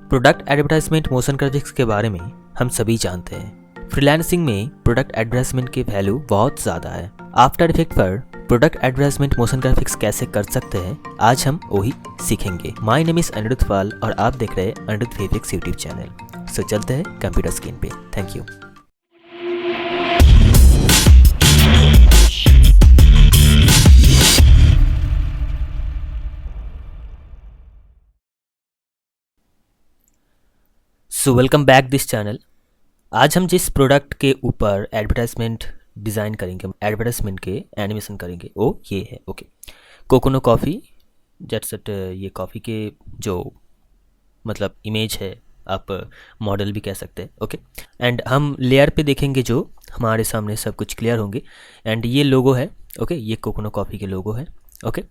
Product advertisement motion graphics के बारे में हम सभी जानते हैं। फ्रीलांसिंग में प्रोडक्ट एडवर्टाइजमेंट की वैल्यू बहुत ज़्यादा है। आफ्टर इफेक्ट पर प्रोडक्ट एडवर्टाइजमेंट मोशन ग्राफिक्स कैसे कर सकते हैं, आज हम वही सीखेंगे। My name is Anirudh Pal और आप देख रहे हैं Anirudh VFX YouTube channel. So चलते हैं कंप्यूटर स्क्रीन पे। Thank you. So welcome back this channel. आज हम जिस प्रोडक्ट के ऊपर एडवर्टाइजमेंट डिज़ाइन करेंगे, एडवर्टाइजमेंट के एनिमेशन करेंगे, वो ये है। Okay, Kokono coffee jetset. ये कॉफ़ी के जो मतलब इमेज है, आप मॉडल भी कह सकते हैं। ओके, एंड हम लेयर पे देखेंगे जो हमारे सामने सब कुछ क्लियर होंगे। एंड ये लोगो है। ओके, ये कोकोनो कॉफ़ी के लोगो है। ओके,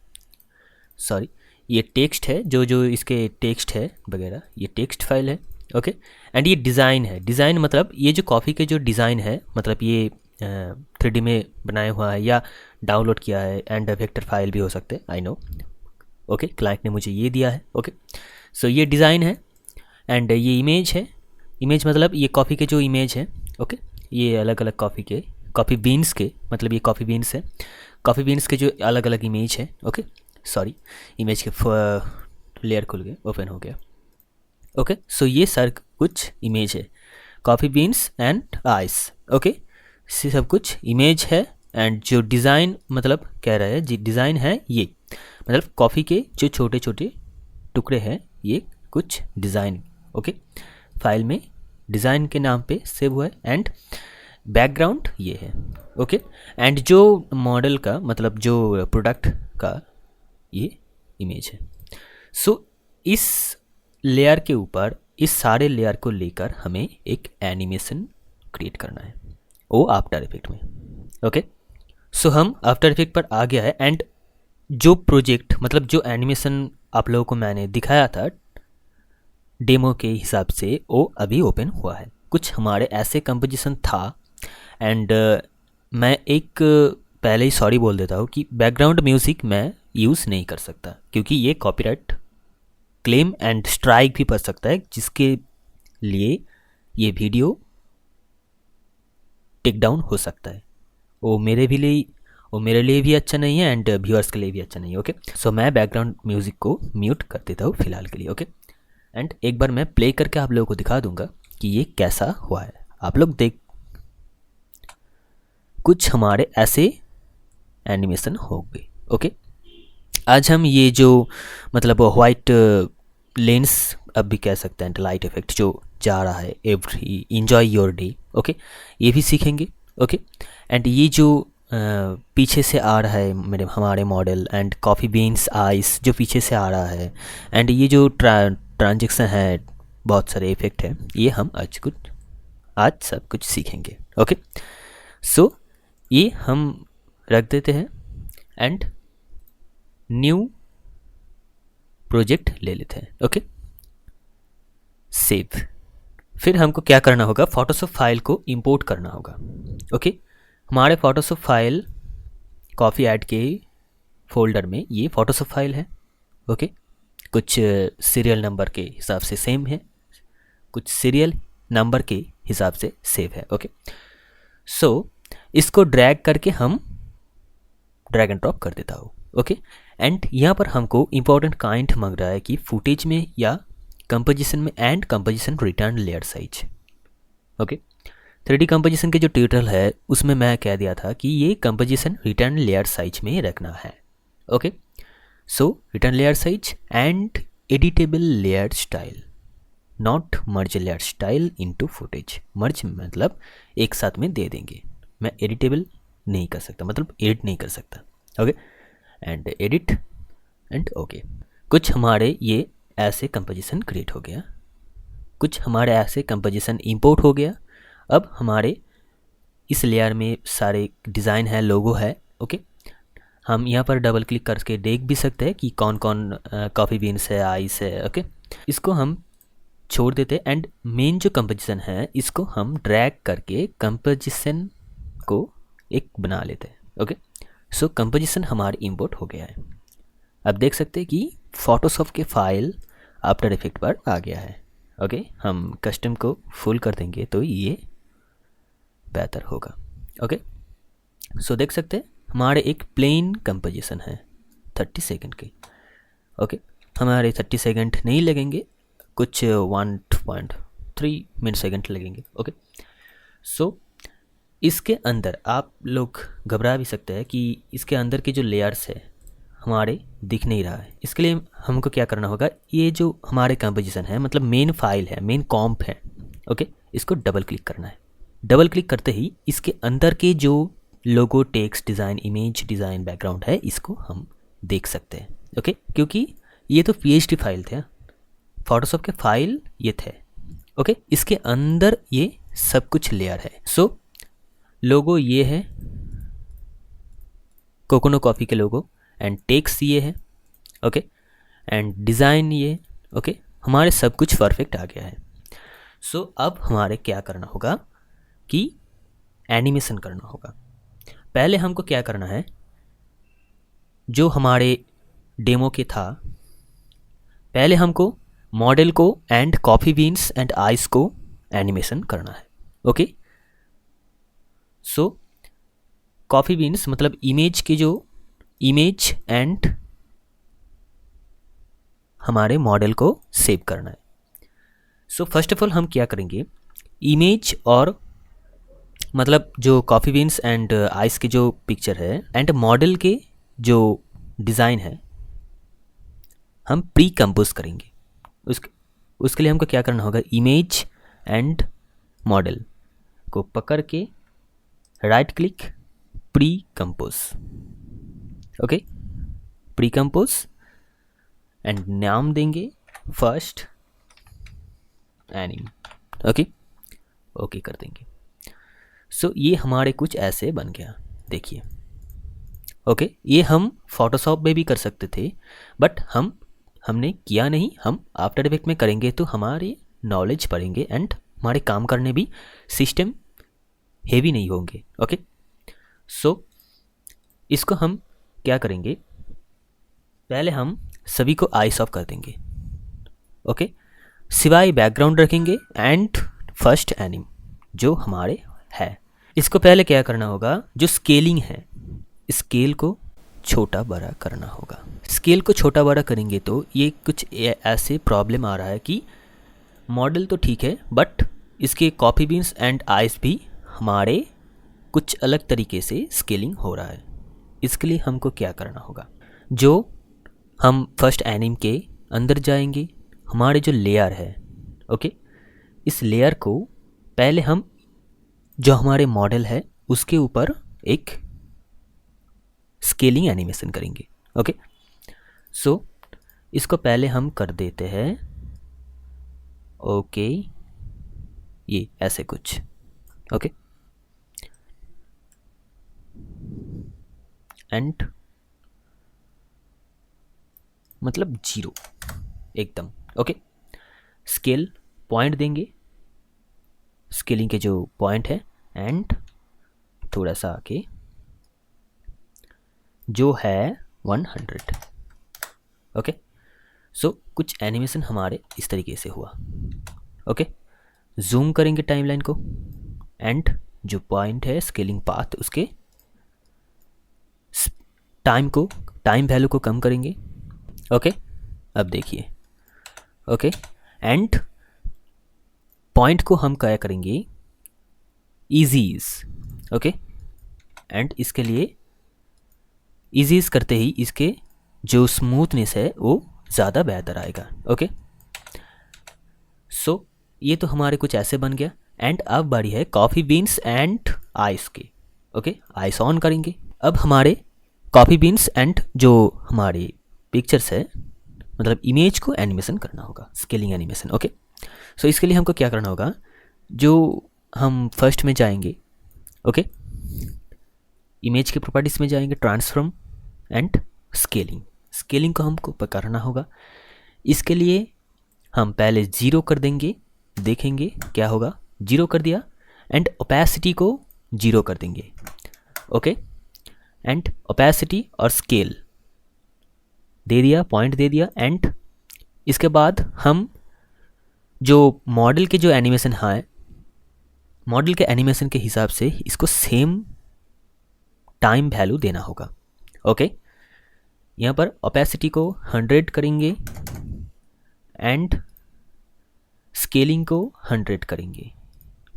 सॉरी, ये टेक्स्ट है, जो इसके टेक्स्ट है वगैरह, ये टेक्स्ट फाइल है। ओके, एंड ये डिज़ाइन है। डिज़ाइन मतलब ये जो कॉफ़ी के जो डिज़ाइन है, मतलब ये 3D में बनाया हुआ है या डाउनलोड किया है। एंड वेक्टर फाइल भी हो सकते हैं, आई नो। ओके, क्लाइंट ने मुझे ये दिया है। ओके, सो ये डिज़ाइन है। एंड ये इमेज है। इमेज मतलब ये कॉफ़ी के जो इमेज है। ओके, ये अलग अलग कॉफ़ी बीन्स के, मतलब ये कॉफ़ी बीन्स है। कॉफ़ी बीन्स के जो अलग अलग इमेज है। ओके, सॉरी, इमेज के लेयर खुल गए, ओपन हो गया। ओके, सो ये सर कुछ इमेज है, coffee beans and ice. Okay, सब कुछ इमेज है। एंड जो डिज़ाइन मतलब कह रहा है जी, डिज़ाइन है ये, मतलब कॉफ़ी के जो छोटे छोटे टुकड़े हैं, ये कुछ डिज़ाइन। ओके, फाइल में डिज़ाइन के नाम पे सेव हुआ है। एंड बैकग्राउंड ये है। ओके, एंड जो मॉडल का मतलब जो प्रोडक्ट का ये इमेज है। सो इस लेयर के ऊपर इस सारे लेयर को लेकर हमें एक एनिमेशन क्रिएट करना है, वो आफ्टर इफेक्ट में। ओके, सो हम आफ्टर इफेक्ट पर आ गया है। एंड जो प्रोजेक्ट मतलब जो एनिमेशन आप लोगों को मैंने दिखाया था डेमो के हिसाब से, वो अभी ओपन हुआ है। कुछ हमारे ऐसे कंपोजिशन था। एंड मैं एक पहले ही सॉरी बोल देता हूँ कि बैकग्राउंड म्यूज़िक मैं यूज़ नहीं कर सकता, क्योंकि ये कॉपीराइट क्लेम एंड स्ट्राइक भी पड़ सकता है, जिसके लिए ये वीडियो टेक डाउन हो सकता है। वो मेरे लिए भी अच्छा नहीं है एंड व्यूअर्स के लिए भी अच्छा नहीं है। ओके, सो मैं बैकग्राउंड म्यूज़िक को म्यूट कर देता हूँ फिलहाल के लिए। ओके, एंड एक बार मैं प्ले करके आप लोगों को दिखा दूंगा कि ये कैसा हुआ है। आप लोग देख, कुछ हमारे ऐसे एनिमेशन हो गए। ओके, आज हम ये जो मतलब वाइट लेंस अब भी कह सकते हैं, लाइट इफेक्ट जो जा रहा है, every enjoy your day. Okay, ये भी सीखेंगे। ओके, एंड ये जो पीछे से आ रहा है हमारे model, and coffee beans ice जो पीछे से आ रहा है। एंड ये जो ट्रांजेक्शन है, बहुत सारे इफेक्ट है, ये हम आज सब कुछ सीखेंगे। ओके, सो ये हम रख देते हैं एंड न्यू प्रोजेक्ट ले लेते हैं। Okay, save. फिर हमको क्या करना होगा, फोटोशॉप फाइल को इंपोर्ट करना होगा। ओके, हमारे फोटोशॉप फाइल कॉफ़ी ऐड के फोल्डर में ये फोटोशॉप फाइल है। ओके, कुछ सीरियल नंबर के हिसाब से सेम है, कुछ सीरियल नंबर के हिसाब से सेव है। ओके, सो इसको ड्रैग करके हम ड्रैग एंड ड्रॉप कर देता हूँ। ओके, एंड यहाँ पर हमको इम्पोर्टेंट काइंड मांग रहा है कि फुटेज में या कंपोजिशन में, and composition return layer size. Okay, 3D composition के जो ट्यूटोरियल है उसमें मैं कह दिया था कि ये कंपोजिशन रिटर्न लेयर साइज में रखना है। Okay, so return layer size and editable layer style, not merge layer style into footage. Merge मतलब एक साथ में दे देंगे, मैं एडिटेबल नहीं कर सकता, मतलब एडिट नहीं कर सकता। Okay, and edit and okay. कुछ हमारे ये ऐसे कंपोजिशन क्रिएट हो गया, कुछ हमारे ऐसे कंपोजिशन इंपोर्ट हो गया। अब हमारे इस लेयर में सारे डिज़ाइन है, लोगो है। ओके, हम यहाँ पर डबल क्लिक करके देख भी सकते हैं कि कौन कौन कॉफ़ी बीन्स है, आइस है। ओके, इसको हम छोड़ देते हैं। एंड मेन जो कंपोजिशन है इसको हम ड्रैग करके कंपोजिशन को एक बना लेते हैं। ओके, सो कंपोजिशन हमारी इंपोर्ट हो गया है। अब देख सकते हैं कि फोटोशॉप के फाइल आफ्टर इफेक्ट पर आ गया है। ओके, हम कस्टम को फुल कर देंगे तो ये बेहतर होगा। ओके, सो देख सकते हैं हमारे एक प्लेन कंपोजिशन है 30 सेकंड की। ओके, हमारे 30 सेकंड नहीं लगेंगे, कुछ 1.3 मिनट सेकंड लगेंगे। ओके, सो इसके अंदर आप लोग घबरा भी सकते हैं कि इसके अंदर के जो लेयर्स है हमारे दिख नहीं रहा है। इसके लिए हमको क्या करना होगा, ये जो हमारे कंपोजिशन है मतलब मेन फाइल है, मेन कॉम्प है। ओके, इसको डबल क्लिक करना है। डबल क्लिक करते ही इसके अंदर के जो logo, text design, image design, background है, इसको हम देख सकते हैं। ओके, क्योंकि ये तो PHP फाइल थे, फोटोशॉप के फाइल ये थे। ओके, इसके अंदर ये सब कुछ लेयर है। सो लोगो ये है, कोकोनो कॉफ़ी के लोगो, एंड टेक्स्ट ये है। ओके, एंड डिज़ाइन ये। ओके, हमारे सब कुछ परफेक्ट आ गया है। सो अब हमारे क्या करना होगा कि एनिमेशन करना होगा। पहले हमको क्या करना है, जो हमारे डेमो के था, पहले हमको मॉडल को and coffee beans and ice को एनिमेशन करना है। ओके, सो कॉफ़ी बीन्स मतलब इमेज के जो इमेज एंड हमारे मॉडल को सेव करना है। सो फर्स्ट ऑफ ऑल हम क्या करेंगे, इमेज और मतलब जो कॉफ़ी बीन्स एंड आइस की जो पिक्चर है एंड मॉडल के जो डिज़ाइन है हम प्री कंपोज करेंगे। उसके लिए हमको क्या करना होगा, इमेज एंड मॉडल को पकड़ के right click, pre compose. Okay, pre compose and नाम देंगे फर्स्ट एनिम। ओके, ओके कर देंगे। सो ये हमारे कुछ ऐसे बन गया, देखिए। ओके, ये हम फोटोशॉप में भी कर सकते थे बट हमने किया नहीं। हम आफ्टर इफेक्ट में करेंगे तो हमारे नॉलेज बढ़ेंगे एंड हमारे काम करने भी सिस्टम हेवी नहीं होंगे। ओके, सो इसको हम क्या करेंगे, पहले हम सभी को आइस ऑफ कर देंगे। ओके, सिवाय बैकग्राउंड रखेंगे एंड फर्स्ट एनिम जो हमारे है। इसको पहले क्या करना होगा, जो स्केलिंग है स्केल को छोटा बड़ा करना होगा। स्केल को छोटा बड़ा करेंगे तो ये कुछ ऐसे प्रॉब्लम आ रहा है कि मॉडल तो ठीक है बट इसके कॉफ़ी बीन्स एंड आइस भी हमारे कुछ अलग तरीके से स्केलिंग हो रहा है। इसके लिए हमको क्या करना होगा, जो हम फर्स्ट एनिम के अंदर जाएंगे, हमारे जो लेयर है, ओके, इस लेयर को पहले हम जो हमारे मॉडल है उसके ऊपर एक स्केलिंग एनिमेशन करेंगे। ओके, सो इसको पहले हम कर देते हैं। ओके, ये ऐसे कुछ। ओके, एंड मतलब 0 एकदम। ओके, स्केल पॉइंट देंगे, स्केलिंग के जो पॉइंट है एंड थोड़ा सा आके जो है 100। ओके, सो कुछ एनिमेशन हमारे इस तरीके से हुआ। ओके, जूम करेंगे टाइमलाइन को एंड जो पॉइंट है स्केलिंग पाथ उसके टाइम वैल्यू को कम करेंगे। ओके, अब देखिए। ओके, एंड पॉइंट को हम क्या करेंगे, इजीज। ओके, एंड इसके लिए इजीज करते ही इसके जो स्मूथनेस है वो ज़्यादा बेहतर आएगा। ओके, सो ये तो हमारे कुछ ऐसे बन गया। एंड अब बारी है कॉफ़ी बीन्स एंड आइस के। ओके, आइस ऑन करेंगे। अब हमारे कॉफ़ी बीन्स एंड जो हमारी पिक्चर्स है मतलब इमेज को एनिमेशन करना होगा, स्केलिंग एनिमेशन। ओके, सो इसके लिए हमको क्या करना होगा, जो हम फर्स्ट में जाएंगे, ओके, इमेज के प्रॉपर्टीज़ में जाएंगे, ट्रांसफॉर्म एंड स्केलिंग को हमको पकड़ना होगा। इसके लिए हम पहले 0 कर देंगे, देखेंगे क्या होगा। 0 कर दिया एंड ओपेसिटी को 0 कर देंगे। ओके, एंड ओपेसिटी और स्केल दे दिया, पॉइंट दे दिया। एंड इसके बाद हम जो मॉडल के जो एनिमेशन है, मॉडल के एनिमेशन के हिसाब से इसको सेम टाइम वैल्यू देना होगा। ओके, यहाँ पर ओपेसिटी को 100 करेंगे एंड स्केलिंग को 100 करेंगे,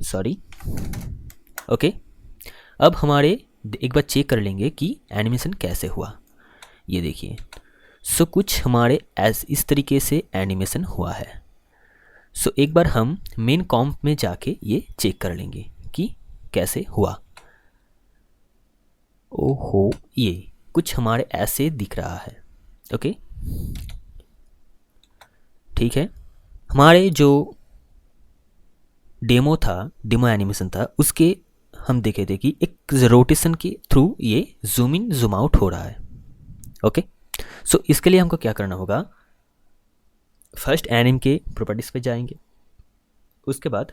सॉरी। ओके, अब हमारे एक बार चेक कर लेंगे कि एनिमेशन कैसे हुआ। ये देखिए, सो कुछ हमारे इस तरीके से एनिमेशन हुआ है। सो एक बार हम मेन कॉम्प में जाके ये चेक कर लेंगे कि कैसे हुआ। ओहो, ये कुछ हमारे ऐसे दिख रहा है। ओके, ठीक है। हमारे जो डेमो एनिमेशन था, उसके हम देखे थे कि एक रोटेशन के थ्रू ये जूम इन जूम आउट हो रहा है। ओके, सो इसके लिए हमको क्या करना होगा, फर्स्ट एनिम के प्रॉपर्टीज पे जाएंगे। उसके बाद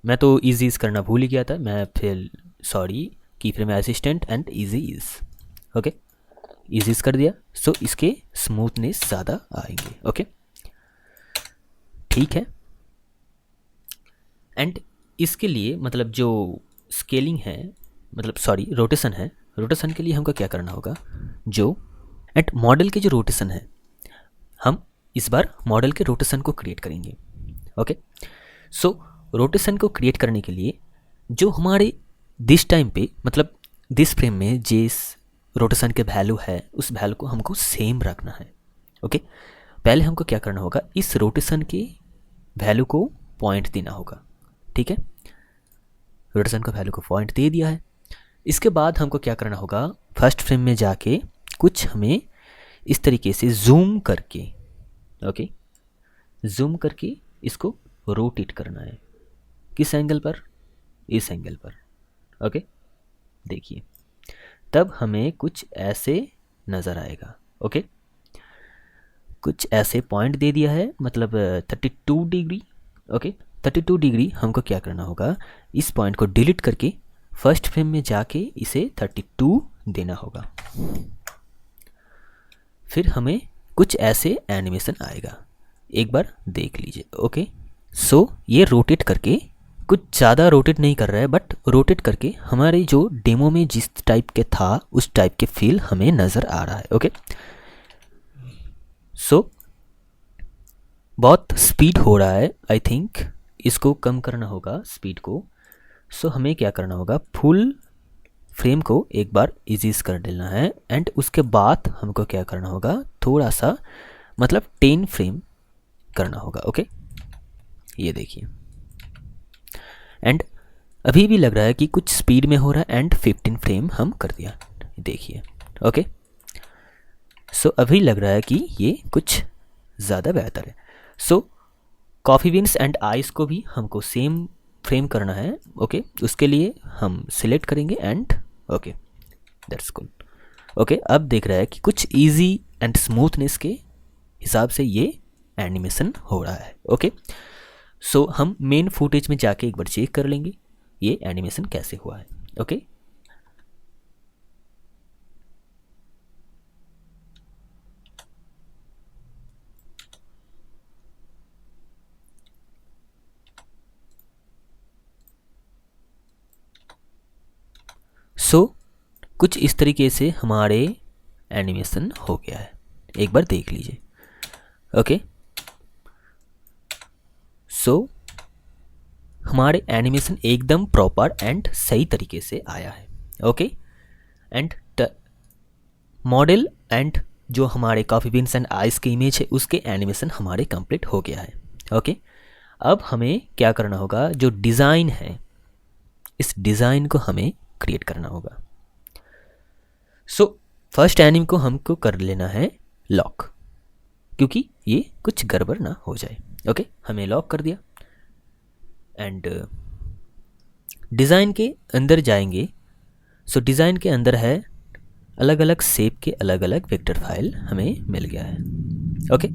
मैं तो इजीज करना भूल ही गया था, मैं फिर सॉरी, की frame assistant and easies. Okay, eases कर दिया। सो इसके स्मूथनेस ज़्यादा आएंगे। ओके, ठीक है। एंड इसके लिए मतलब जो स्केलिंग है, मतलब सॉरी रोटेशन है, रोटेशन के लिए हमको क्या करना होगा, जो एट मॉडल के जो रोटेशन है, हम इस बार मॉडल के रोटेशन को क्रिएट करेंगे। ओके, सो रोटेशन को क्रिएट करने के लिए जो हमारे दिस टाइम पे मतलब दिस फ्रेम में जिस रोटेशन के वैल्यू है, उस वैल्यू को हमको सेम रखना है। ओके, पहले हमको क्या करना होगा, इस रोटेशन के वैल्यू को पॉइंट देना होगा। ठीक है, रोटेशन का वैल्यू को पॉइंट दे दिया है। इसके बाद हमको क्या करना होगा, फर्स्ट फ्रेम में जाके कुछ हमें इस तरीके से जूम करके, ओके, जूम करके इसको रोटेट करना है। किस एंगल पर, इस एंगल पर। ओके, देखिए, तब हमें कुछ ऐसे नज़र आएगा। ओके, कुछ ऐसे पॉइंट दे दिया है, मतलब 32 डिग्री। ओके, 32 डिग्री हमको क्या करना होगा, इस पॉइंट को डिलीट करके फर्स्ट फ्रेम में जाके इसे 32 देना होगा। फिर हमें कुछ ऐसे एनिमेशन आएगा, एक बार देख लीजिए। ओके, सो ये रोटेट करके, कुछ ज़्यादा रोटेट नहीं कर रहा है, बट रोटेट करके हमारे जो डेमो में जिस टाइप के था उस टाइप के फील हमें नज़र आ रहा है। ओके, सो बहुत स्पीड हो रहा है, आई थिंक इसको कम करना होगा स्पीड को। सो हमें क्या करना होगा, फुल फ्रेम को एक बार इजीज कर देना है एंड उसके बाद हमको क्या करना होगा, थोड़ा सा मतलब 10 फ्रेम करना होगा। ओके, ये देखिए, एंड अभी भी लग रहा है कि कुछ स्पीड में हो रहा है एंड 15 फ्रेम हम कर दिया, देखिए। ओके, सो अभी लग रहा है कि ये कुछ ज़्यादा बेहतर है। सो कॉफ़ी बीन्स एंड आइस को भी हमको सेम फ्रेम करना है। ओके, उसके लिए हम सिलेक्ट करेंगे and okay, that's good. Okay, अब देख रहा है कि कुछ इजी एंड स्मूथनेस के हिसाब से ये एनिमेशन हो रहा है। ओके, सो हम मेन फुटेज में जाके एक बार चेक कर लेंगे ये एनिमेशन कैसे हुआ है। ओके, सो कुछ इस तरीके से हमारे एनिमेशन हो गया है, एक बार देख लीजिए। ओके, सो हमारे एनिमेशन एकदम प्रॉपर एंड सही तरीके से आया है। ओके, एंड मॉडल एंड जो हमारे कॉफ़ी बीन्स एंड आइस की इमेज है उसके एनिमेशन हमारे कंप्लीट हो गया है। ओके, अब हमें क्या करना होगा, जो डिज़ाइन है इस डिज़ाइन को हमें क्रिएट करना होगा। सो फर्स्ट एनिम को हमको कर लेना है लॉक, क्योंकि ये कुछ गड़बड़ ना हो जाए। ओके, हमें लॉक कर दिया एंड डिज़ाइन के अंदर जाएंगे। सो डिज़ाइन के अंदर है अलग अलग शेप के अलग अलग वेक्टर फाइल हमें मिल गया है। ओके,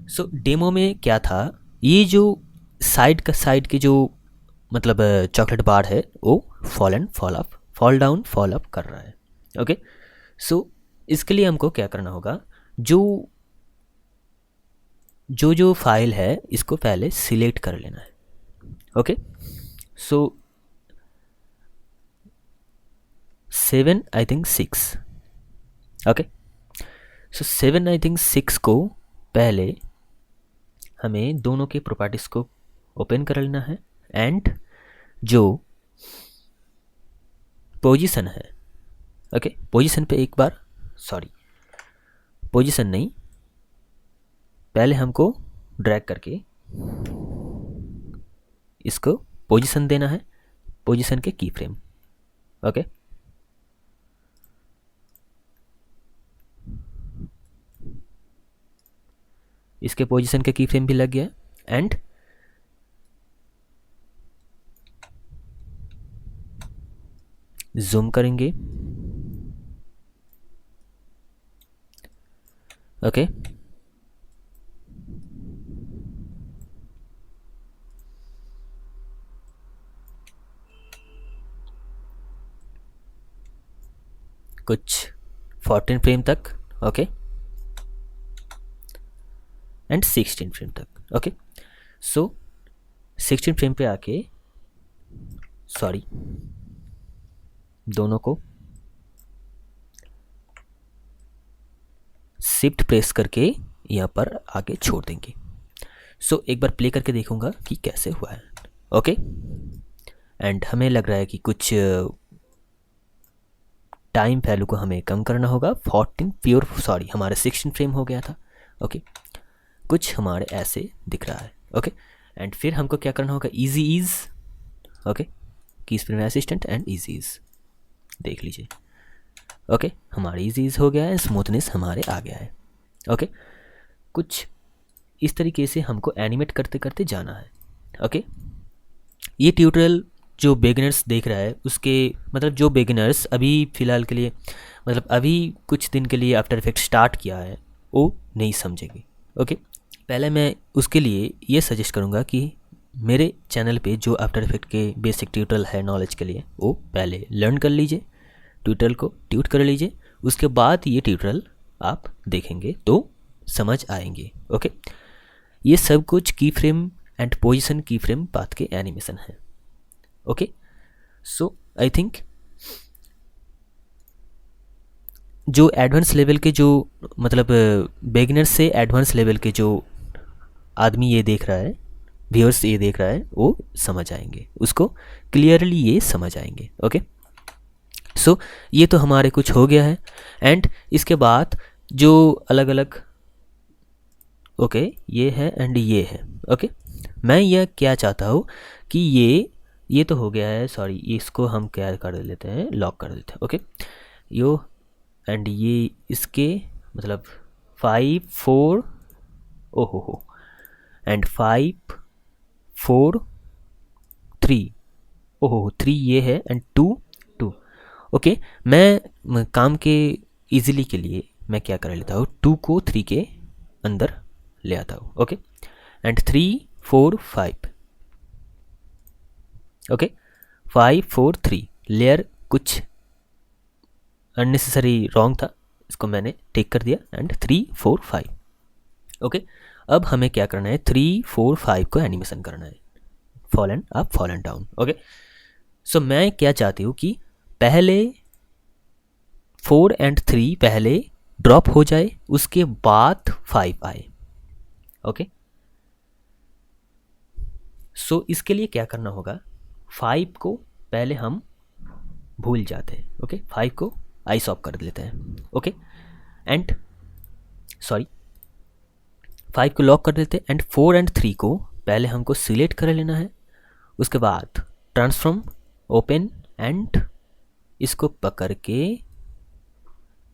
सो डेमो में क्या था, ये जो साइड के जो मतलब चॉकलेट बार है वो fall and fall up, fall down fall up कर रहा है। ओके, सो इसके लिए हमको क्या करना होगा, जो जो जो फाइल है इसको पहले सिलेक्ट कर लेना है. Okay, so 7 I think 6. Okay, so 7 I think 6 को पहले हमें दोनों के प्रॉपर्टीज़ को ओपन कर लेना है. एंड जो पोजीशन है, ओके, पोजीशन पे एक बार, सॉरी पोजीशन नहीं, पहले हमको ड्रैग करके इसको पोजीशन देना है, पोजीशन के की फ्रेम. ओके, इसके पोजीशन के की फ्रेम भी लग गया. एंड जूम करेंगे. ओके, कुछ 14 फ्रेम तक. ओके, एंड 16 फ्रेम तक. ओके, सो 16 फ्रेम पे आके, सॉरी, दोनों को शिफ्ट प्रेस करके यहाँ पर आगे छोड़ देंगे. सो एक बार प्ले करके देखूंगा कि कैसे हुआ है. ओके, एंड हमें लग रहा है कि कुछ टाइम वैल्यू को हमें कम करना होगा. 14 प्योर, सॉरी, हमारा 16 फ्रेम हो गया था. ओके, कुछ हमारे ऐसे दिख रहा है. ओके, एंड फिर हमको क्या करना होगा, easy ease. Okay, keys frame assistant and easy ease देख लीजिए. ओके, हमारा इजी ईज हो गया है, स्मूथनेस हमारे आ गया है. ओके, कुछ इस तरीके से हमको एनिमेट करते करते जाना है. ओके, ये ट्यूटोरियल जो बिगिनर्स देख रहा है उसके, मतलब जो बिगिनर्स अभी फ़िलहाल के लिए, मतलब अभी कुछ दिन के लिए आफ्टर इफेक्ट स्टार्ट किया है, वो नहीं समझेंगे. ओके, पहले मैं उसके लिए ये सजेस्ट करूँगा कि मेरे चैनल पे जो आफ्टर इफेक्ट के बेसिक ट्यूटोरियल है नॉलेज के लिए, वो पहले लर्न कर लीजिए, ट्यूटोरियल को ट्यूट कर लीजिए. उसके बाद ये ट्यूटोरियल आप देखेंगे तो समझ आएंगे. ओके, ये सब कुछ की फ्रेम एंड पोजीशन की फ्रेम पाथ के एनिमेशन है. ओके, सो आई थिंक जो एडवांस लेवल के, जो मतलब बिगिनर से एडवांस लेवल के जो आदमी ये देख रहा है, व्यूअर्स ये देख रहा है, वो समझ आएंगे, उसको क्लियरली ये समझ आएंगे. ओके, सो ये तो हमारे कुछ हो गया है. एंड इसके बाद जो अलग अलग, ओके, ये है एंड ये है. ओके, मैं यह क्या चाहता हूँ कि ये तो हो गया है, सॉरी, इसको हम क्या कर लेते हैं, लॉक कर देते हैं. ओके, यो एंड ये इसके मतलब 5 4, ओहो हो, एंड 5 4 3, ओहो 3 ये है एंड 2 2. ओके, मैं काम के इजीली के लिए मैं क्या कर लेता हूँ, 2 को 3 के अंदर ले आता हूँ. Okay, and 3 4 5. ओके, 5 4 3 लेयर कुछ अननेसेसरी रॉन्ग था, इसको मैंने टेक कर दिया. एंड 3 4 5. ओके, अब हमें क्या करना है, 3 4 5 को एनिमेशन करना है, fallen up fallen down. Okay, so मैं क्या चाहती हूँ कि पहले 4 एंड 3 पहले ड्रॉप हो जाए, उसके बाद 5 आए. ओके, सो इसके लिए क्या करना होगा, 5 को पहले हम भूल जाते हैं. ओके, 5 को आइस ऑफ कर लेते हैं. ओके, एंड सॉरी 5 को लॉक कर देते हैं. एंड 4 एंड 3 को पहले हमको सिलेक्ट कर लेना है. उसके बाद ट्रांसफॉर्म ओपन एंड इसको पकड़ के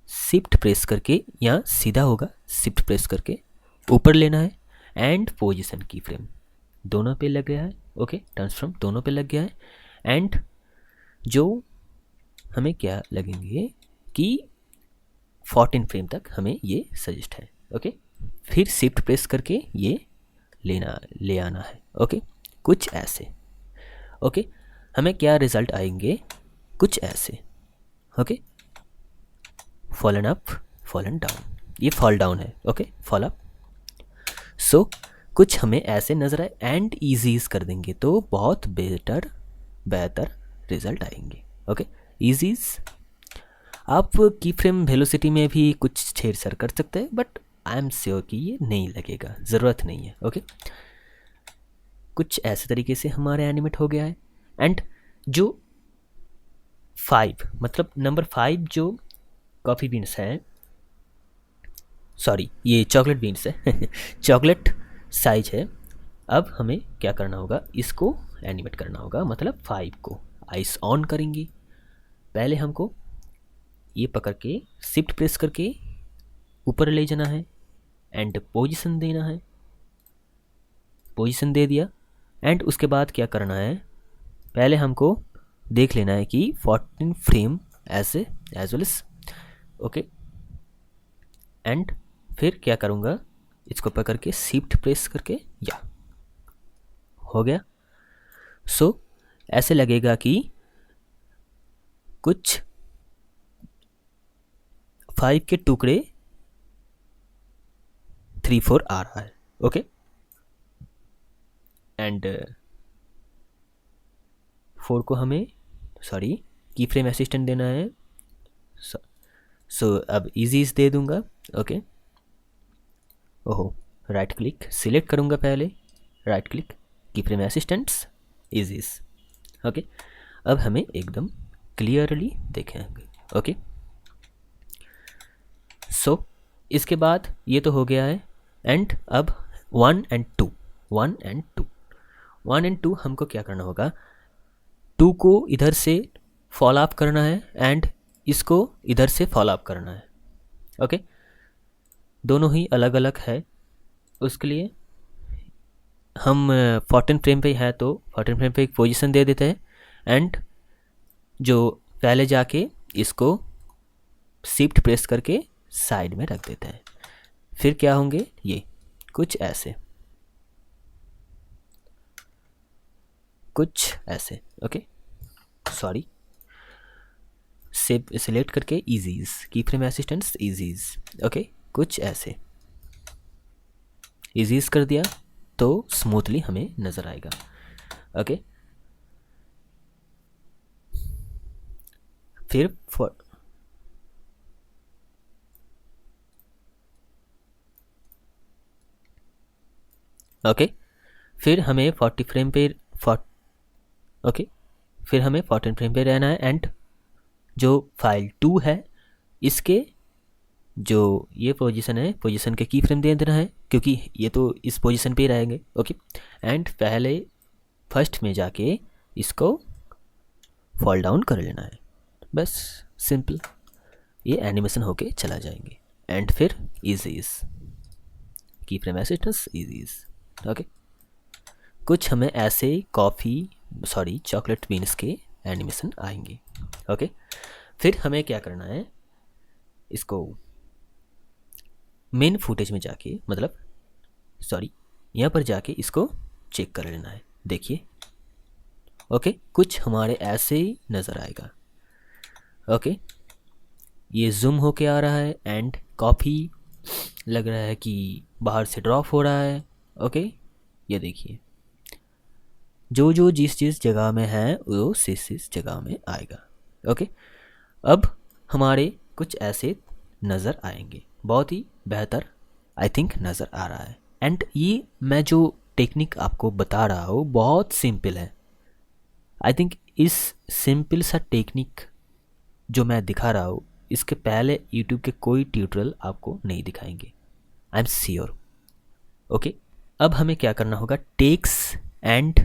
शिफ्ट प्रेस करके, यहाँ सीधा होगा, शिफ्ट प्रेस करके ऊपर लेना है. एंड पोजीशन की फ्रेम दोनों पे लग गया है. ओके, ट्रांसफॉर्म दोनों पे लग गया है. एंड जो हमें क्या लगेंगे कि 14 फ्रेम तक हमें ये सजेस्ट है. ओके, फिर शिफ्ट प्रेस करके ये ले आना है. ओके, कुछ ऐसे. ओके, हमें क्या रिजल्ट आएंगे, कुछ ऐसे. Okay, fallen up fallen down, ये फॉल डाउन है. Okay, fall up. सो कुछ हमें ऐसे नज़र आए एंड ईजीज कर देंगे तो बहुत बेहतर रिजल्ट आएंगे। ओके, ईजीज आप की फ्रेम वेलोसिटी में भी कुछ छेड़छाड़ कर सकते हैं, बट आई एम श्योर कि ये नहीं लगेगा, ज़रूरत नहीं है। ओके, कुछ ऐसे तरीके से हमारे एनिमेट हो गया है। एंड जो 5 मतलब नंबर 5 जो कॉफ़ी बीन्स है, सॉरी ये चॉकलेट बीन्स है चॉकलेट साइज है। अब हमें क्या करना होगा, इसको एनिमेट करना होगा, मतलब 5 को आइस ऑन करेंगे। पहले हमको ये पकड़ के शिफ्ट प्रेस करके ऊपर ले जाना है एंड पोजीशन देना है। पोजीशन दे दिया एंड उसके बाद क्या करना है, पहले हमको देख लेना है कि 14 frame as well as. Okay, and फिर क्या करूँगा, इसको पकड़ के शिफ्ट प्रेस करके या हो गया। सो ऐसे लगेगा कि कुछ 5 के टुकड़े 3 4 आ रहा है। ओके, एंड 4 को हमें सॉरी की फ्रेम असिस्टेंट देना है। सो अब इजीज दे दूंगा। ओके, ओहो, राइट क्लिक सिलेक्ट करूंगा, पहले राइट क्लिक की फ्रेम असिस्टेंट्स इजीज। ओके, अब हमें एकदम क्लियरली देखेंगे। ओके, सो इसके बाद ये तो हो गया है। एंड अब 1 एंड 2 1 एंड 2 हमको क्या करना होगा, 2 को इधर से फॉलो अप करना है एंड इसको इधर से फॉलो अप करना है। ओके, दोनों ही अलग अलग है। उसके लिए हम 14 फ्रेम पे है तो 14 फ्रेम पे एक पोजीशन दे देते हैं एंड जो पहले जाके इसको शिफ्ट प्रेस करके साइड में रख देते हैं। फिर क्या होंगे, ये कुछ ऐसे ओके, सॉरी सिलेक्ट करके इजीज की फ्रेम असिस्टेंट्स इजीज। ओके, कुछ ऐसे इजीज कर दिया तो स्मूथली हमें नज़र आएगा। ओके, फिर ओके, फिर हमें 40 फ्रेम पे ओके, फिर हमें 14 फ्रेम पे रहना है एंड जो फाइल 2 है इसके जो ये पोजीशन है, पोजीशन के की फ्रेम दे देना है क्योंकि ये तो इस पोजीशन पे ही रहेंगे। ओके, एंड पहले फर्स्ट में जाके इसको फॉल डाउन कर लेना है, बस सिंपल, ये एनिमेशन होके चला जाएंगे। एंड फिर इजीज की फ्रेम असिस्टेंस इजीज। ओके, कुछ हमें ऐसे चॉकलेट बीन्स के एनिमेशन आएंगे। ओके, फिर हमें क्या करना है, इसको मेन फुटेज में जाके यहाँ पर जाके इसको चेक कर लेना है। देखिए, ओके, कुछ हमारे ऐसे ही नज़र आएगा। ओके, ये जूम होके आ रहा है एंड कॉफ़ी लग रहा है कि बाहर से ड्रॉप हो रहा है। ओके, ये देखिए, जो जिस जगह में है वो इस जगह में आएगा। ओके, अब हमारे कुछ ऐसे नज़र आएंगे, बहुत ही बेहतर आई थिंक नज़र आ रहा है। एंड ये मैं जो टेक्निक आपको बता रहा हूँ बहुत सिंपल है। आई थिंक इस सिंपल सा टेक्निक जो मैं दिखा रहा हूँ इसके पहले यूट्यूब के कोई ट्यूटोरियल आपको नहीं दिखाएंगे, आई एम श्योर। ओके, अब हमें क्या करना होगा, टेक्स्ट एंड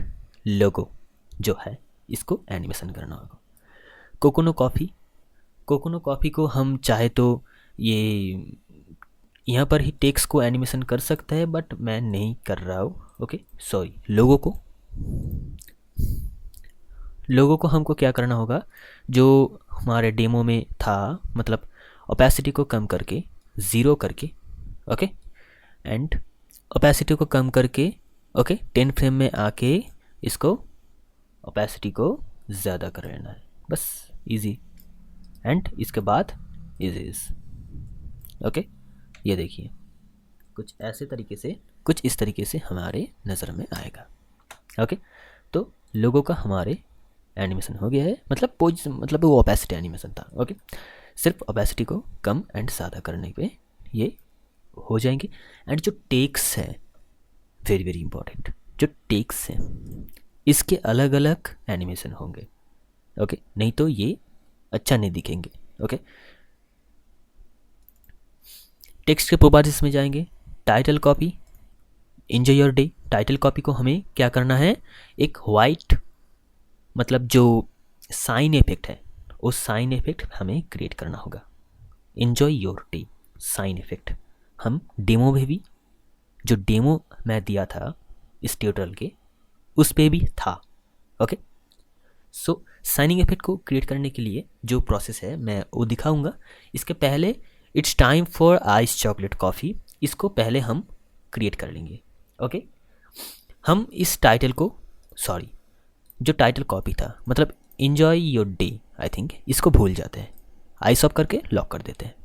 लोगो जो है इसको एनिमेशन करना होगा। कोकोनो कॉफ़ी को हम चाहे तो ये यहाँ पर ही टेक्स्ट को एनिमेशन कर सकते हैं, बट मैं नहीं कर रहा हूँ। ओके, सॉरी, लोगों को हमको क्या करना होगा, जो हमारे डेमो में था, मतलब ओपेसिटी को कम करके 0 करके। ओके, एंड ओपेसिटी को कम करके 10 फ्रेम में आके इसको ओपेसिटी को ज़्यादा कर लेना है, बस इजी। एंड इसके बाद इजीज। ओके, ये देखिए कुछ ऐसे तरीके से कुछ इस तरीके से हमारे नज़र में आएगा। ओके, तो लोगों का हमारे एनिमेशन हो गया है, मतलब पोज, मतलब वो ओपेसिटी एनिमेशन था। ओके, सिर्फ ओपेसिटी को कम एंड ज़्यादा करने पे ये हो जाएंगे। एंड जो टेक्स है, वेरी वेरी इंपॉर्टेंट, जो टेक्स हैं इसके अलग अलग एनिमेशन होंगे। ओके, नहीं तो ये अच्छा नहीं दिखेंगे। ओके, टेक्स्ट के प्रॉपर्टीज में जाएंगे। Title copy, enjoy your day. Title copy को हमें क्या करना है, एक वाइट, मतलब जो साइन इफेक्ट है, उस साइन इफेक्ट हमें क्रिएट करना होगा। Enjoy your day sign effect हम डेमो में भी, जो डेमो मैं दिया था इस ट्यूटोरियल के, उस पे भी था। ओके, सो साइनिंग इफेक्ट को क्रिएट करने के लिए जो प्रोसेस है मैं वो दिखाऊंगा। इसके पहले it's time for ice chocolate coffee, इसको पहले हम क्रिएट कर लेंगे। ओके, हम इस टाइटल को, सॉरी, जो टाइटल कॉपी था, मतलब enjoy your day, I think इसको भूल जाते हैं, आइस ऑफ करके लॉक कर देते हैं।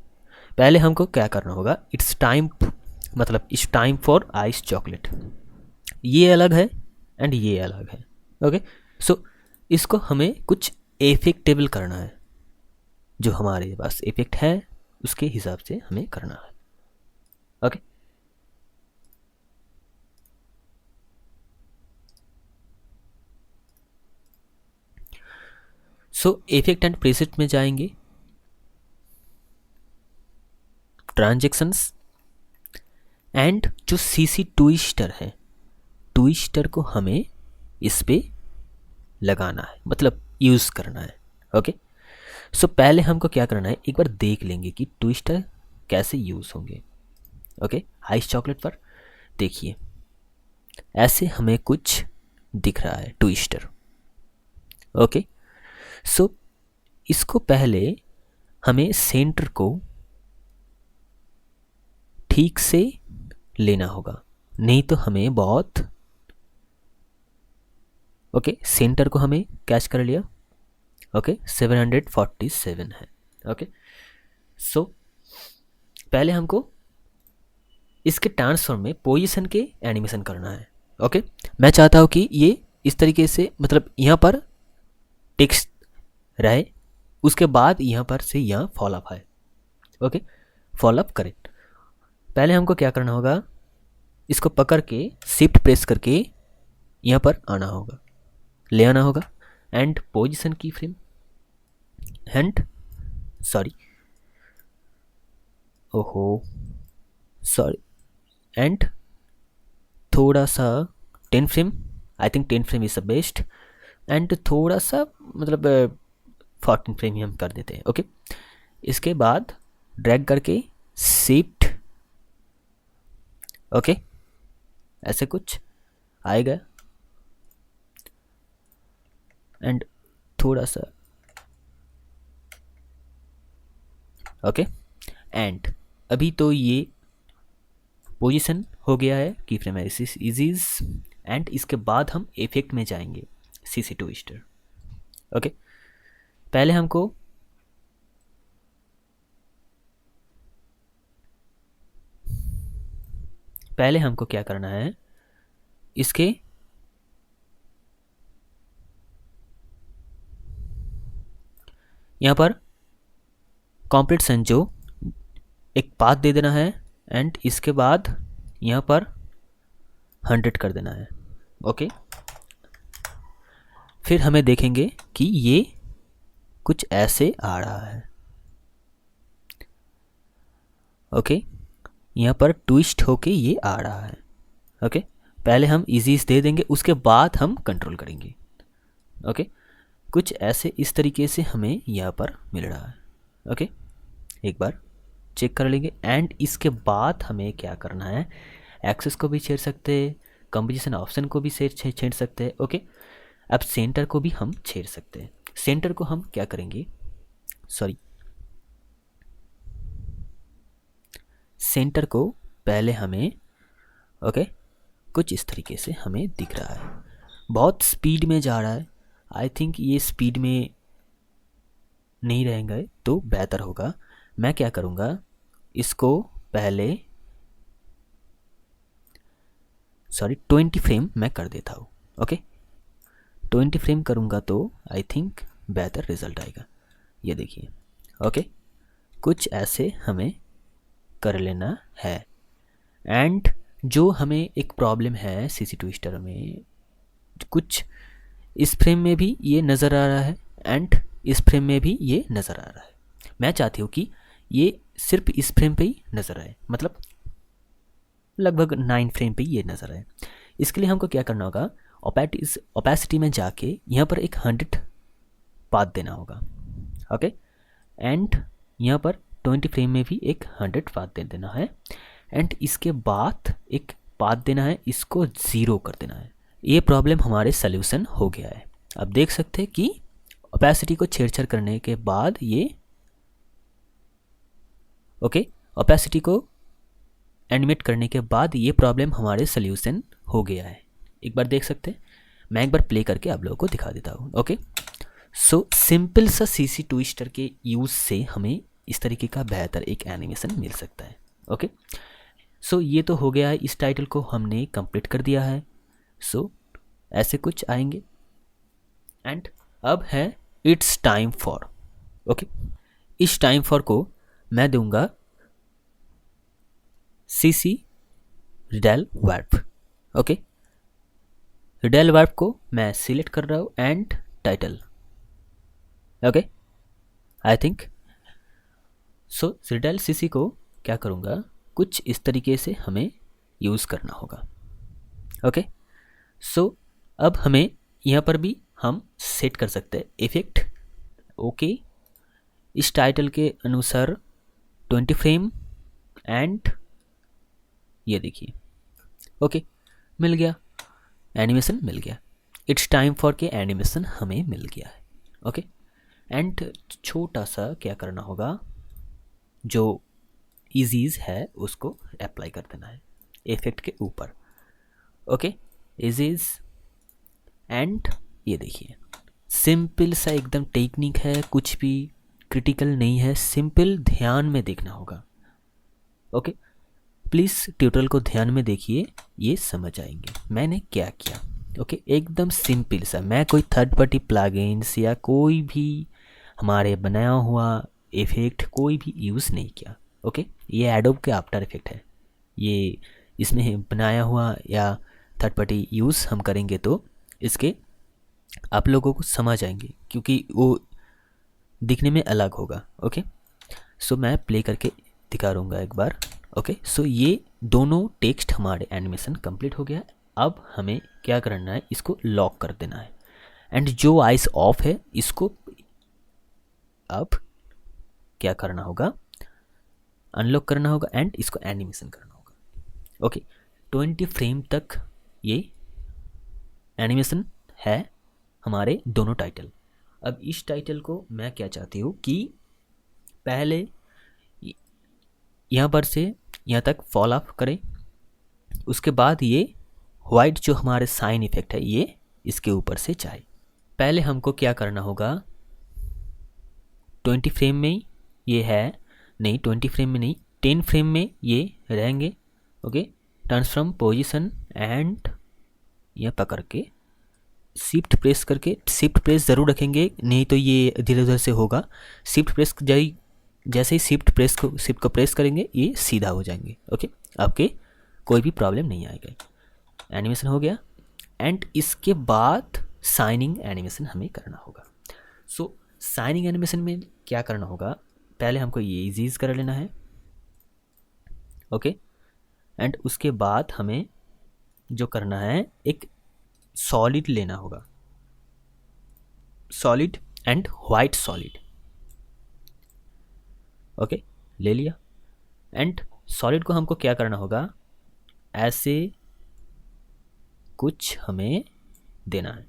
पहले हमको क्या करना होगा, इट्स टाइम, मतलब it's time for ice chocolate, ये अलग है एंड ये अलग है। ओके, सो इसको हमें कुछ इफेक्टेबल करना है, जो हमारे पास इफेक्ट है उसके हिसाब से हमें करना है। Okay, so effect and preset में जाएंगे, ट्रांजैक्शंस, एंड जो सीसी ट्विस्टर है, ट्विस्टर को हमें इस पे लगाना है, मतलब यूज़ करना है। ओके, सो पहले हमको क्या करना है, एक बार देख लेंगे कि ट्विस्टर कैसे यूज़ होंगे। ओके, आइस चॉकलेट पर देखिए ऐसे हमें कुछ दिख रहा है ट्विस्टर। ओके, सो इसको पहले हमें सेंटर को ठीक से लेना होगा, नहीं तो हमें बहुत, ओके, सेंटर को हमें कैच कर लिया। ओके, 747 है। ओके, सो पहले हमको इसके ट्रांसफॉर्म में पोजीशन के एनिमेशन करना है। ओके, मैं चाहता हूँ कि ये इस तरीके से, मतलब यहाँ पर टेक्स्ट रहे, उसके बाद यहाँ पर से यहाँ फॉल अप है। ओके, फॉल अप करें। पहले हमको क्या करना होगा, इसको पकड़ के शिफ्ट प्रेस करके यहाँ पर आना होगा, ले आना होगा, एंड पोजीशन की फ्रेम, एंड सॉरी, ओहो सॉरी, एंड थोड़ा सा 10 frame, I think 10 frame is the best, and थोड़ा सा मतलब 14 फ्रेम ही हम कर देते हैं। ओके, इसके बाद ड्रैग करके शिफ्ट, ओके, ऐसे कुछ आएगा, एंड थोड़ा सा, ओके, एंड अभी तो ये पोजीशन हो गया है की फ्रेम इजीज, एंड इसके बाद हम इफेक्ट में जाएंगे, सीसी ट्विस्टर। ओके, पहले हमको क्या करना है, इसके यहाँ पर कंप्लीट संजो एक पाथ दे देना है, एंड इसके बाद यहाँ पर 100 कर देना है। ओके, फिर हमें देखेंगे कि ये कुछ ऐसे आ रहा है। ओके, यहाँ पर ट्विस्ट होके ये आ रहा है। ओके, पहले हम इजीज दे देंगे, उसके बाद हम कंट्रोल करेंगे। ओके, कुछ ऐसे इस तरीके से हमें यहाँ पर मिल रहा है। ओके, एक बार चेक कर लेंगे, एंड इसके बाद हमें क्या करना है, एक्सेस को भी छेड़ सकते हैं, कंपोजिशन ऑप्शन को भी छेड़ सकते हैं। ओके, अब सेंटर को भी हम छेड़ सकते हैं। सेंटर को हम क्या करेंगे, सॉरी, सेंटर को पहले हमें, ओके, कुछ इस तरीके से हमें दिख रहा है, बहुत स्पीड में जा रहा है, आई थिंक ये स्पीड में नहीं रहेंगे तो बेहतर होगा। मैं क्या करूँगा, इसको पहले सॉरी 20 फ्रेम मैं कर देता हूँ। ओके, 20 फ्रेम करूँगा तो आई थिंक बेहतर रिजल्ट आएगा। ये देखिए, ओके, कुछ ऐसे हमें कर लेना है। एंड जो हमें एक प्रॉब्लम है सीसी ट्विस्टर में, कुछ इस फ्रेम में भी ये नज़र आ रहा है एंड इस फ्रेम में भी ये नज़र आ रहा है। मैं चाहती हूँ कि ये सिर्फ इस फ्रेम पे ही नज़र आए, मतलब लगभग 9 फ्रेम पे ये नज़र आए। इसके लिए हमको क्या करना होगा, ओपेसिटी में जाके यहाँ पर एक 100 पाथ देना होगा। ओके, एंड यहाँ पर 20 फ्रेम में भी एक 100 पाथ दे देना है। एंड इसके बाद एक पाथ देना है, इसको 0 कर देना है। ये प्रॉब्लम हमारे सल्यूशन हो गया है। अब देख सकते हैं कि ओपेसिटी को छेड़छाड़ करने के बाद ये ओके, ओपेसिटी को एनिमेट करने के बाद ये प्रॉब्लम हमारे सल्यूशन हो गया है। एक बार देख सकते हैं, मैं एक बार प्ले करके आप लोगों को दिखा देता हूँ। ओके, सो सिंपल सा सीसी ट्विस्टर के यूज़ से हमें इस तरीके का बेहतर एक एनिमेशन मिल सकता है। ओके, सो ये तो हो गया है, इस टाइटल को हमने कंप्लीट कर दिया है। सो ऐसे कुछ आएंगे एंड अब है इट्स टाइम फॉर। ओके, इस टाइम फॉर को मैं दूंगा CC riddle verb. Okay, riddle verb को मैं सिलेक्ट कर रहा हूँ and title. Okay, I think so riddle CC को क्या करूँगा, कुछ इस तरीके से हमें यूज़ करना होगा। ओके, सो अब हमें यहाँ पर भी हम सेट कर सकते हैं इफेक्ट। ओके, इस टाइटल के अनुसार 20 फ्रेम एंड ये देखिए, ओके, मिल गया, एनिमेशन मिल गया। इट्स टाइम फॉर के एनिमेशन हमें मिल गया है। ओके, एंड छोटा सा क्या करना होगा, जो इजीज है उसको अप्लाई कर देना है इफेक्ट के ऊपर। ओके, इजीज एंड ये देखिए, सिंपल सा एकदम टेक्निक है, कुछ भी क्रिटिकल नहीं है, सिंपल ध्यान में देखना होगा। ओके, प्लीज़ ट्यूटोरियल को ध्यान में देखिए, ये समझ आएंगे मैंने क्या किया। ओके, एकदम सिंपल सा, मैं कोई थर्ड पार्टी प्लगइन्स या कोई भी हमारे बनाया हुआ इफेक्ट कोई भी यूज़ नहीं किया। ओके, ये एडोब के आफ्टर इफेक्ट है, ये इसमें बनाया हुआ या थर्ड पार्टी यूज़ हम करेंगे तो इसके आप लोगों को समझ आएंगे, क्योंकि वो दिखने में अलग होगा। ओके, सो मैं प्ले करके दिखा दूँगा एक बार। ओके, सो ये दोनों टेक्स्ट हमारे एनिमेशन कंप्लीट हो गया है। अब हमें क्या करना है, इसको लॉक कर देना है एंड जो आइस ऑफ है इसको अब क्या करना होगा, अनलॉक करना होगा एंड इसको एनिमेशन करना होगा। ओके, 20 फ्रेम तक ये एनिमेशन है हमारे दोनों टाइटल। अब इस टाइटल को मैं क्या चाहती हूँ कि पहले यहाँ पर से यहाँ तक फॉल ऑफ करें, उसके बाद ये वाइट जो हमारे साइन इफेक्ट है ये इसके ऊपर से जाए। पहले हमको क्या करना होगा, 20 फ्रेम में ये है नहीं, 20 फ्रेम में नहीं, 10 फ्रेम में ये रहेंगे। ओके, ट्रांसफॉर्म पोजीशन एंड यह पकड़ के शिफ्ट प्रेस करके, शिफ्ट प्रेस ज़रूर रखेंगे नहीं तो ये इधर उधर से होगा। शिफ्ट प्रेस जैसे ही शिफ्ट को प्रेस करेंगे ये सीधा हो जाएंगे। ओके, आपके कोई भी प्रॉब्लम नहीं आएगा। एनिमेशन हो गया एंड इसके बाद साइनिंग एनिमेशन हमें करना होगा। सो साइनिंग एनिमेशन में क्या करना होगा, पहले हमको ये इजीज कर लेना है। ओके, एंड उसके बाद हमें जो करना है एक सॉलिड लेना होगा, solid and white solid. Okay, ले लिया एंड सॉलिड को हमको क्या करना होगा, ऐसे कुछ हमें देना है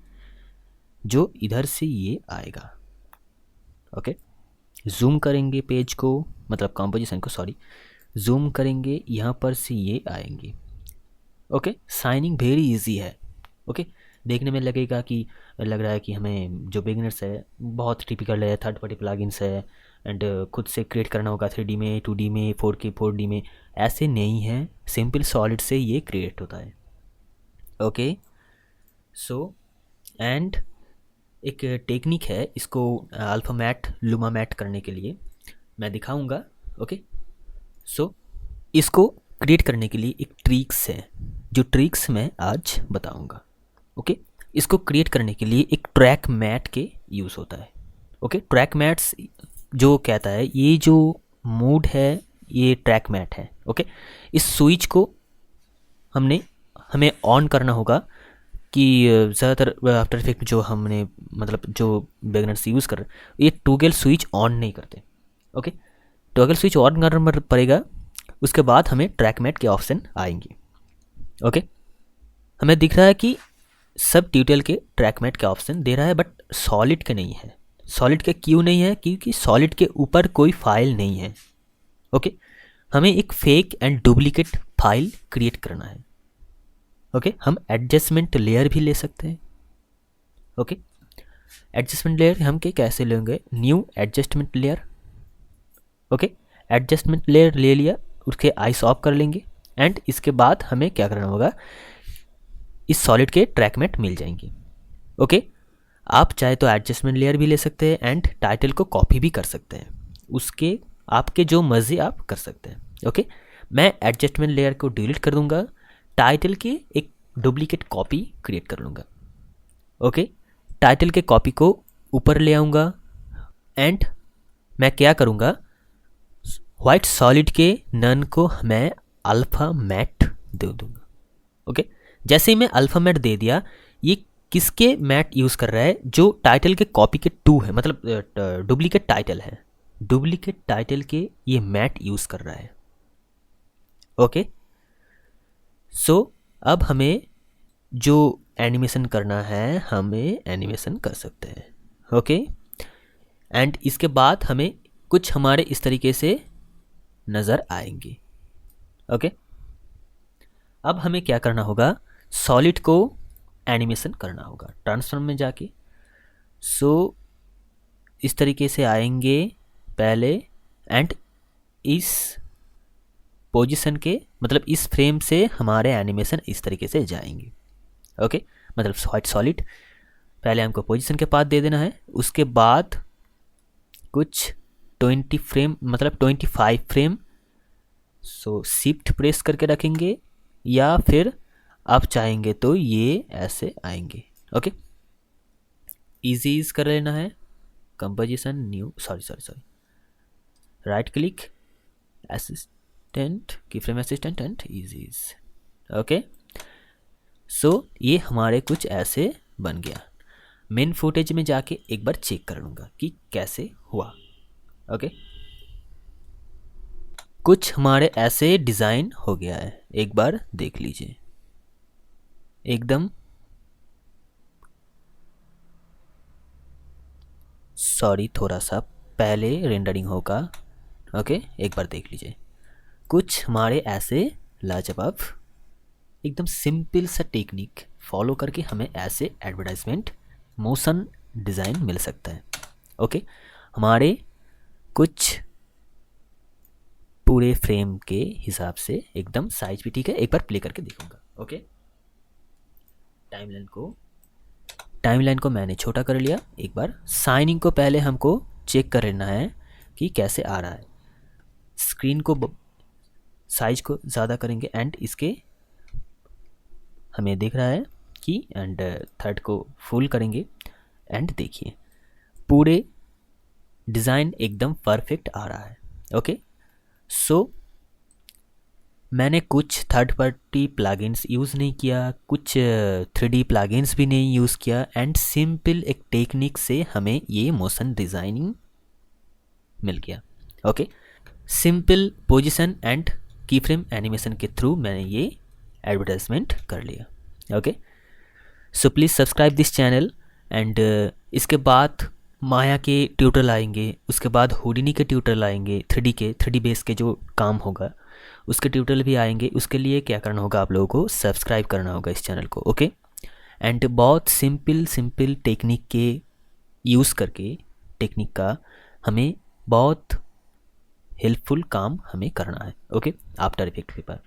जो इधर से ये आएगा। ओके, जूम करेंगे पेज को, मतलब कंपोजिशन को, सॉरी, जूम करेंगे, यहाँ पर से ये आएंगे। ओके, साइनिंग वेरी इजी है। ओके, देखने में लगेगा कि लग रहा है कि हमें जो बिगिनर्स है बहुत टिपिकल है, थर्ड पार्टी प्लगइन्स है एंड खुद से क्रिएट करना होगा 3D में, 2D में, 4K 4D में। ऐसे नहीं है, सिंपल सॉलिड से ये क्रिएट होता है। ओके। सो एंड एक टेक्निक है इसको अल्फा मैट लुमा मैट करने के लिए मैं दिखाऊंगा। ओके। सो इसको क्रिएट करने के लिए एक ट्रिक्स है जो ट्रिक्स मैं आज बताऊंगा। ओके। इसको क्रिएट करने के लिए एक ट्रैक मैट के यूज़ होता है। ओके। ट्रैक मैट्स जो कहता है ये जो मूड है ये ट्रैक मैट है। ओके। इस स्विच को हमें ऑन करना होगा कि ज़्यादातर आफ्टर इफेक्ट जो हमने मतलब जो बिगनर्स यूज़ कर रहे हैं ये टॉगल स्विच ऑन नहीं करते। ओके। टॉगल स्विच ऑन करना पड़ेगा, उसके बाद हमें ट्रैक मैट के ऑप्शन आएंगे। ओके। हमें दिख रहा है कि सब ट्यूटोरियल के ट्रैक मैट के ऑप्शन दे रहा है, बट सॉलिड के नहीं है। सॉलिड के क्यों नहीं है? क्योंकि सॉलिड के ऊपर कोई फाइल नहीं है। ओके। हमें एक fake and duplicate file create करना है। ओके। हम एडजस्टमेंट लेयर भी ले सकते हैं। ओके। एडजस्टमेंट लेयर हम कैसे लेंगे? New adjustment layer. Okay. Adjustment layer ले लिया, उसके आइस ऑफ कर लेंगे एंड इसके बाद हमें क्या करना होगा, इस सॉलिड के ट्रैक मैट मिल जाएंगे। ओके। आप चाहे तो एडजस्टमेंट लेयर भी ले सकते हैं एंड टाइटल को कॉपी भी कर सकते हैं, उसके आपके जो मर्जी आप कर सकते हैं। ओके। मैं एडजस्टमेंट लेयर को डिलीट कर दूंगा, टाइटल की एक डुप्लीकेट कॉपी क्रिएट कर लूँगा। ओके। टाइटल के कॉपी को ऊपर ले आऊँगा एंड मैं क्या करूँगा, वाइट सॉलिड के नन को मैं अल्फ़ा मैट दे दूँगा। ओके। जैसे ही मैं अल्फ़ा मैट दे दिया, ये किसके मैट यूज़ कर रहा है? जो टाइटल के कॉपी के टू है, मतलब डुप्लीकेट टाइटल है, डुप्लीकेट टाइटल के ये मैट यूज़ कर रहा है। ओके। सो अब हमें जो एनिमेशन करना है हमें एनिमेशन कर सकते हैं। ओके। एंड इसके बाद हमें कुछ हमारे इस तरीके से नज़र आएंगे। ओके। अब हमें क्या करना होगा, सॉलिड को एनिमेशन करना होगा ट्रांसफॉर्म में जाके। सो इस तरीके से आएंगे पहले एंड इस पोजीशन के मतलब इस फ्रेम से हमारे एनिमेशन इस तरीके से जाएंगे। ओके। मतलब वाइट सॉलिड पहले हमको पोजीशन के पाथ दे देना है, उसके बाद कुछ 20 फ्रेम मतलब 25 फ्रेम। सो शिफ्ट प्रेस करके रखेंगे या फिर आप चाहेंगे तो ये ऐसे आएंगे। ओके। इजीज कर लेना है, composition new sorry right click assistant key frame assistant and easies. Okay. So ये हमारे कुछ ऐसे बन गया। मेन फुटेज में जाके एक बार चेक कर लूँगा कि कैसे हुआ। ओके। कुछ हमारे ऐसे डिज़ाइन हो गया है, एक बार देख लीजिए। एकदम सॉरी थोड़ा सा पहले रेंडरिंग होगा। ओके। एक बार देख लीजिए, कुछ हमारे ऐसे लाजवाब एकदम सिंपल सा टेक्निक फॉलो करके हमें ऐसे एडवर्टाइजमेंट मोशन डिज़ाइन मिल सकता है। ओके। हमारे कुछ पूरे फ्रेम के हिसाब से एकदम साइज भी ठीक है, एक बार प्ले करके दिखाऊंगा। ओके। टाइमलाइन को मैंने छोटा कर लिया। एक बार साइनिंग को पहले हमको चेक कर लेना है कि कैसे आ रहा है। स्क्रीन को साइज को ज़्यादा करेंगे एंड इसके हमें दिख रहा है कि एंड थर्ड को फुल करेंगे एंड देखिए पूरे डिज़ाइन एकदम परफेक्ट आ रहा है। ओके। सो मैंने कुछ थर्ड पार्टी प्लगइन्स यूज़ नहीं किया, कुछ 3D प्लगइन्स भी नहीं यूज़ किया एंड सिंपल एक टेक्निक से हमें ये मोशन डिज़ाइनिंग मिल गया। ओके। सिंपल पोजीशन एंड की फ्रेम एनिमेशन के थ्रू मैंने ये एडवर्टाइजमेंट कर लिया। Okay. So please subscribe this channel and इसके बाद माया के ट्यूटोरियल आएंगे, उसके बाद हुडिनी के ट्यूटोरियल आएंगे, 3D बेस के जो काम होगा उसके ट्यूटोरियल भी आएंगे। उसके लिए क्या करना होगा, आप लोगों को सब्सक्राइब करना होगा इस चैनल को। ओके। एंड बहुत सिंपल टेक्निक के यूज़ करके टेक्निक का हमें बहुत हेल्पफुल काम हमें करना है। ओके। आफ्टर इफेक्ट के पर।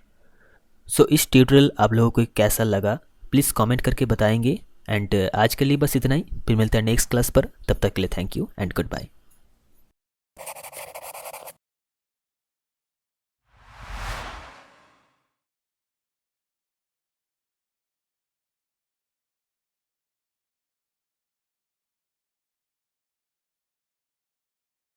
सो इस ट्यूटोरियल आप लोगों को कैसा लगा प्लीज़ कमेंट करके बताएंगे। एंड आज के लिए बस इतना ही, फिर मिलते हैं नेक्स्ट क्लास पर। तब तक के लिए thank you and good bye.